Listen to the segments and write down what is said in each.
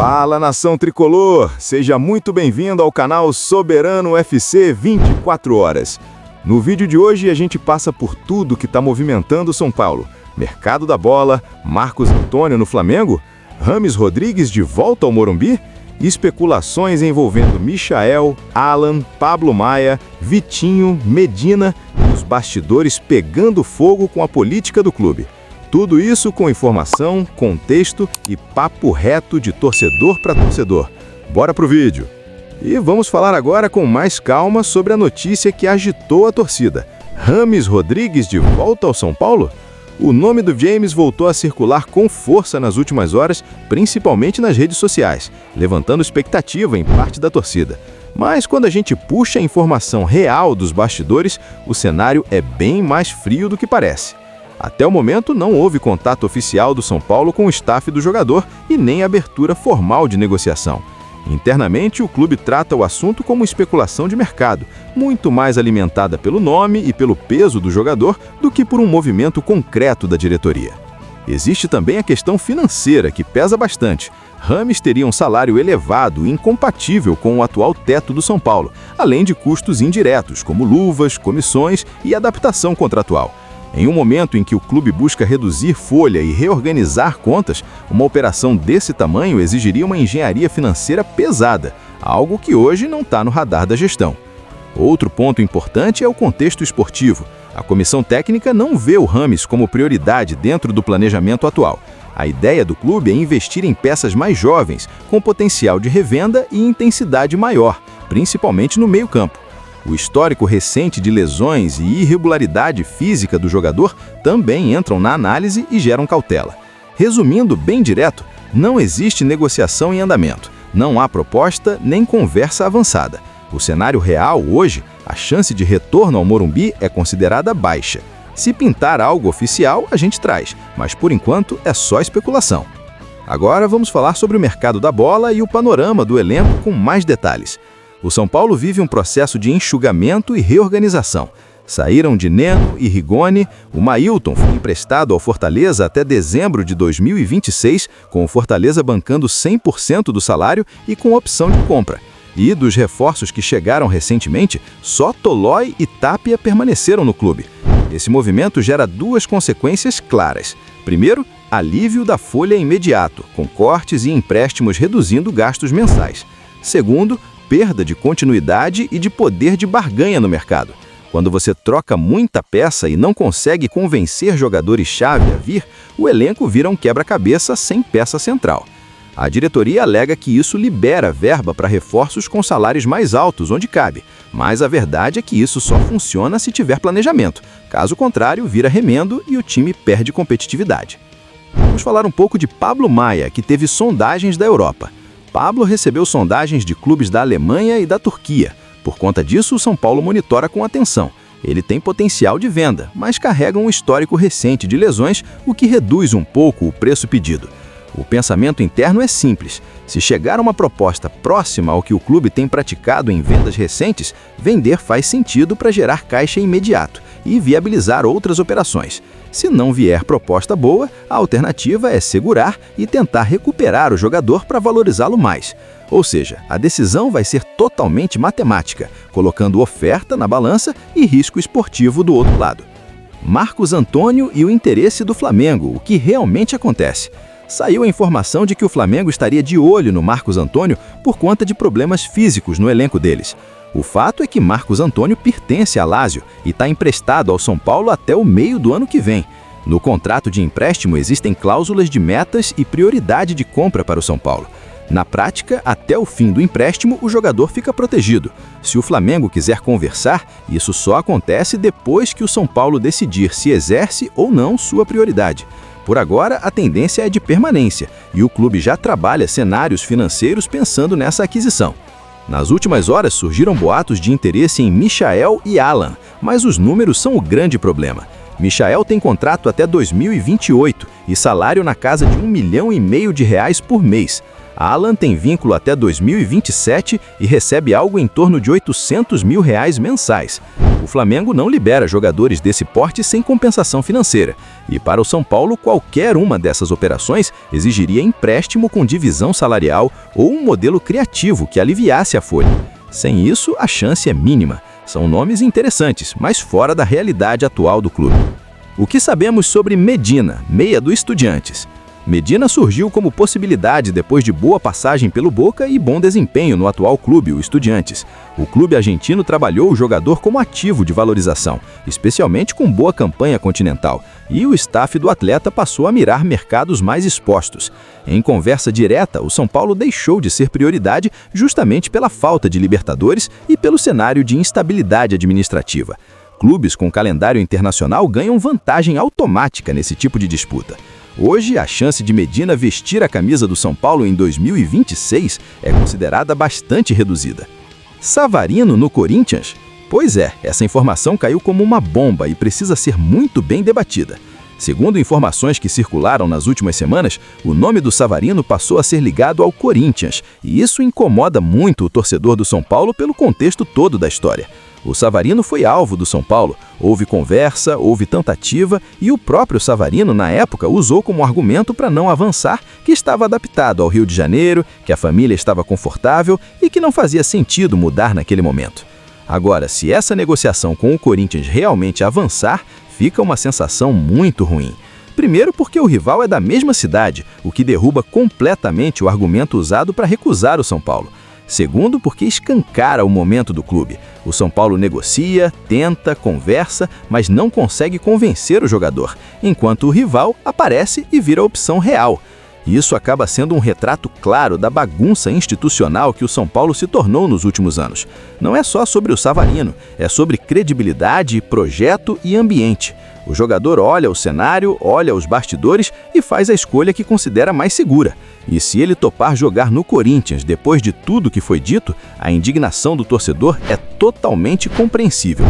Fala, nação tricolor! Seja muito bem-vindo ao canal Soberano FC 24 horas. No vídeo de hoje a gente passa por tudo que está movimentando São Paulo. Mercado da bola, Marcos Antônio no Flamengo, Rames Rodrigues de volta ao Morumbi, especulações envolvendo Michael, Alan, Pablo Maia, Vitinho, Medina e os bastidores pegando fogo com a política do clube. Tudo isso com informação, contexto e papo reto de torcedor para torcedor. Bora pro vídeo! E vamos falar agora com mais calma sobre a notícia que agitou a torcida. Rames Rodrigues de volta ao São Paulo? O nome do James voltou a circular com força nas últimas horas, principalmente nas redes sociais, levantando expectativa em parte da torcida. Mas quando a gente puxa a informação real dos bastidores, o cenário é bem mais frio do que parece. Até o momento, não houve contato oficial do São Paulo com o staff do jogador e nem abertura formal de negociação. Internamente, o clube trata o assunto como especulação de mercado, muito mais alimentada pelo nome e pelo peso do jogador do que por um movimento concreto da diretoria. Existe também a questão financeira, que pesa bastante. Rames teria um salário elevado e incompatível com o atual teto do São Paulo, além de custos indiretos, como luvas, comissões e adaptação contratual. Em um momento em que o clube busca reduzir folha e reorganizar contas, uma operação desse tamanho exigiria uma engenharia financeira pesada, algo que hoje não está no radar da gestão. Outro ponto importante é o contexto esportivo. A comissão técnica não vê o Rames como prioridade dentro do planejamento atual. A ideia do clube é investir em peças mais jovens, com potencial de revenda e intensidade maior, principalmente no meio-campo. O histórico recente de lesões e irregularidade física do jogador também entram na análise e geram cautela. Resumindo bem direto, não existe negociação em andamento, não há proposta nem conversa avançada. O cenário real hoje, a chance de retorno ao Morumbi é considerada baixa. Se pintar algo oficial, a gente traz, mas por enquanto é só especulação. Agora vamos falar sobre o mercado da bola e o panorama do elenco com mais detalhes. O São Paulo vive um processo de enxugamento e reorganização. Saíram de Neno e Rigoni, o Mailton foi emprestado ao Fortaleza até dezembro de 2026, com o Fortaleza bancando 100% do salário e com opção de compra. E dos reforços que chegaram recentemente, só Tolói e Tapia permaneceram no clube. Esse movimento gera duas consequências claras. Primeiro, alívio da folha imediato, com cortes e empréstimos reduzindo gastos mensais. Segundo, perda de continuidade e de poder de barganha no mercado. Quando você troca muita peça e não consegue convencer jogadores-chave a vir, o elenco vira um quebra-cabeça sem peça central. A diretoria alega que isso libera verba para reforços com salários mais altos, onde cabe, mas a verdade é que isso só funciona se tiver planejamento. Caso contrário, vira remendo e o time perde competitividade. Vamos falar um pouco de Pablo Maia, que teve sondagens da Europa. Pablo recebeu sondagens de clubes da Alemanha e da Turquia. Por conta disso, o São Paulo monitora com atenção. Ele tem potencial de venda, mas carrega um histórico recente de lesões, o que reduz um pouco o preço pedido. O pensamento interno é simples. Se chegar uma proposta próxima ao que o clube tem praticado em vendas recentes, vender faz sentido para gerar caixa imediato e viabilizar outras operações. Se não vier proposta boa, a alternativa é segurar e tentar recuperar o jogador para valorizá-lo mais. Ou seja, a decisão vai ser totalmente matemática, colocando oferta na balança e risco esportivo do outro lado. Marcos Antônio e o interesse do Flamengo, o que realmente acontece. Saiu a informação de que o Flamengo estaria de olho no Marcos Antônio por conta de problemas físicos no elenco deles. O fato é que Marcos Antônio pertence a Lazio e está emprestado ao São Paulo até o meio do ano que vem. No contrato de empréstimo existem cláusulas de metas e prioridade de compra para o São Paulo. Na prática, até o fim do empréstimo, o jogador fica protegido. Se o Flamengo quiser conversar, isso só acontece depois que o São Paulo decidir se exerce ou não sua prioridade. Por agora, a tendência é de permanência e o clube já trabalha cenários financeiros pensando nessa aquisição. Nas últimas horas surgiram boatos de interesse em Michael e Alan, mas os números são o grande problema. Michael tem contrato até 2028 e salário na casa de R$1,5 milhão por mês. Alan tem vínculo até 2027 e recebe algo em torno de R$800 mil mensais. O Flamengo não libera jogadores desse porte sem compensação financeira. E para o São Paulo, qualquer uma dessas operações exigiria empréstimo com divisão salarial ou um modelo criativo que aliviasse a folha. Sem isso, a chance é mínima. São nomes interessantes, mas fora da realidade atual do clube. O que sabemos sobre Medina, meia do Estudiantes? Medina surgiu como possibilidade depois de boa passagem pelo Boca e bom desempenho no atual clube, o Estudiantes. O clube argentino trabalhou o jogador como ativo de valorização, especialmente com boa campanha continental, e o staff do atleta passou a mirar mercados mais expostos. Em conversa direta, o São Paulo deixou de ser prioridade justamente pela falta de Libertadores e pelo cenário de instabilidade administrativa. Clubes com calendário internacional ganham vantagem automática nesse tipo de disputa. Hoje, a chance de Medina vestir a camisa do São Paulo em 2026 é considerada bastante reduzida. Savarino no Corinthians? Pois é, essa informação caiu como uma bomba e precisa ser muito bem debatida. Segundo informações que circularam nas últimas semanas, o nome do Savarino passou a ser ligado ao Corinthians, e isso incomoda muito o torcedor do São Paulo pelo contexto todo da história. O Savarino foi alvo do São Paulo, houve conversa, houve tentativa e o próprio Savarino, na época, usou como argumento para não avançar que estava adaptado ao Rio de Janeiro, que a família estava confortável e que não fazia sentido mudar naquele momento. Agora, se essa negociação com o Corinthians realmente avançar, fica uma sensação muito ruim. Primeiro porque o rival é da mesma cidade, o que derruba completamente o argumento usado para recusar o São Paulo. Segundo, porque escancara o momento do clube. O São Paulo negocia, tenta, conversa, mas não consegue convencer o jogador, enquanto o rival aparece e vira a opção real. Isso acaba sendo um retrato claro da bagunça institucional que o São Paulo se tornou nos últimos anos. Não é só sobre o Savarino, é sobre credibilidade, projeto e ambiente. O jogador olha o cenário, olha os bastidores e faz a escolha que considera mais segura. E se ele topar jogar no Corinthians depois de tudo que foi dito, a indignação do torcedor é totalmente compreensível.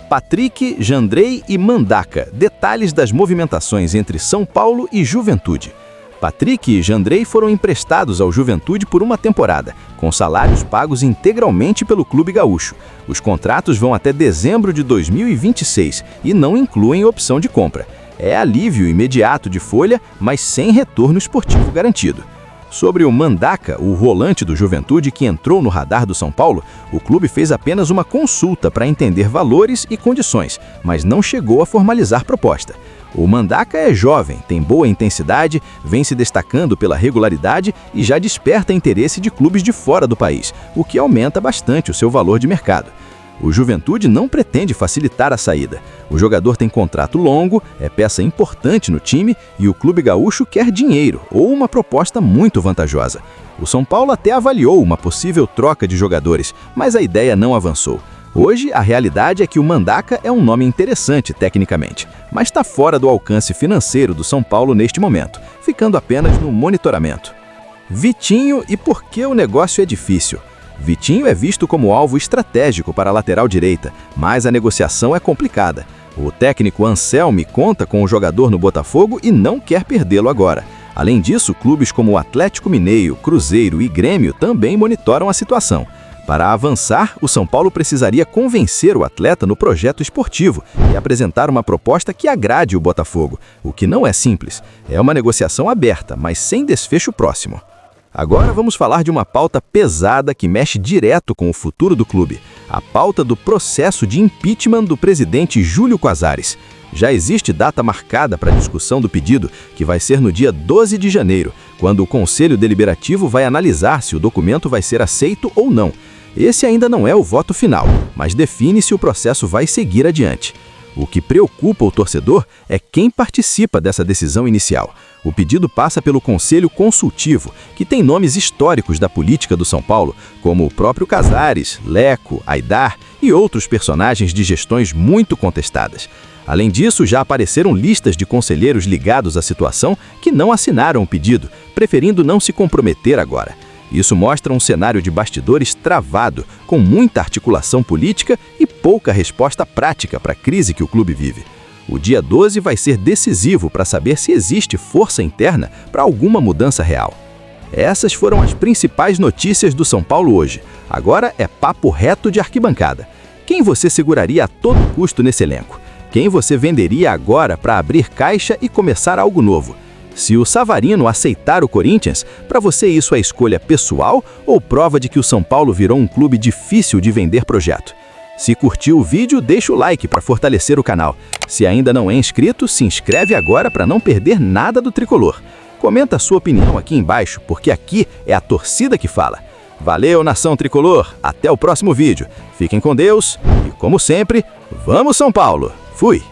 Patrick, Jandrei e Mandaca, detalhes das movimentações entre São Paulo e Juventude. Patrick e Jandrei foram emprestados ao Juventude por uma temporada, com salários pagos integralmente pelo clube gaúcho. Os contratos vão até dezembro de 2026 e não incluem opção de compra. É alívio imediato de folha, mas sem retorno esportivo garantido. Sobre o Mandaca, o volante do Juventude que entrou no radar do São Paulo, o clube fez apenas uma consulta para entender valores e condições, mas não chegou a formalizar proposta. O Mandaca é jovem, tem boa intensidade, vem se destacando pela regularidade e já desperta interesse de clubes de fora do país, o que aumenta bastante o seu valor de mercado. O Juventude não pretende facilitar a saída. O jogador tem contrato longo, é peça importante no time e o clube gaúcho quer dinheiro ou uma proposta muito vantajosa. O São Paulo até avaliou uma possível troca de jogadores, mas a ideia não avançou. Hoje, a realidade é que o Mandaca é um nome interessante tecnicamente, mas está fora do alcance financeiro do São Paulo neste momento, ficando apenas no monitoramento. Vitinho e por que o negócio é difícil? Vitinho é visto como alvo estratégico para a lateral direita, mas a negociação é complicada. O técnico Anselmi conta com o jogador no Botafogo e não quer perdê-lo agora. Além disso, clubes como o Atlético Mineiro, Cruzeiro e Grêmio também monitoram a situação. Para avançar, o São Paulo precisaria convencer o atleta no projeto esportivo e apresentar uma proposta que agrade o Botafogo, o que não é simples. É uma negociação aberta, mas sem desfecho próximo. Agora vamos falar de uma pauta pesada que mexe direto com o futuro do clube. A pauta do processo de impeachment do presidente Júlio Casares. Já existe data marcada para a discussão do pedido, que vai ser no dia 12 de janeiro, quando o Conselho Deliberativo vai analisar se o documento vai ser aceito ou não. Esse ainda não é o voto final, mas define se o processo vai seguir adiante. O que preocupa o torcedor é quem participa dessa decisão inicial. O pedido passa pelo Conselho Consultivo, que tem nomes históricos da política do São Paulo, como o próprio Casares, Leco, Aidar e outros personagens de gestões muito contestadas. Além disso, já apareceram listas de conselheiros ligados à situação que não assinaram o pedido, preferindo não se comprometer agora. Isso mostra um cenário de bastidores travado, com muita articulação política e pouca resposta prática para a crise que o clube vive. O dia 12 vai ser decisivo para saber se existe força interna para alguma mudança real. Essas foram as principais notícias do São Paulo hoje. Agora é papo reto de arquibancada. Quem você seguraria a todo custo nesse elenco? Quem você venderia agora para abrir caixa e começar algo novo? Se o Savarino aceitar o Corinthians, para você isso é escolha pessoal ou prova de que o São Paulo virou um clube difícil de vender projeto? Se curtiu o vídeo, deixa o like para fortalecer o canal. Se ainda não é inscrito, se inscreve agora para não perder nada do Tricolor. Comenta a sua opinião aqui embaixo, porque aqui é a torcida que fala. Valeu, Nação Tricolor! Até o próximo vídeo. Fiquem com Deus e, como sempre, vamos São Paulo! Fui!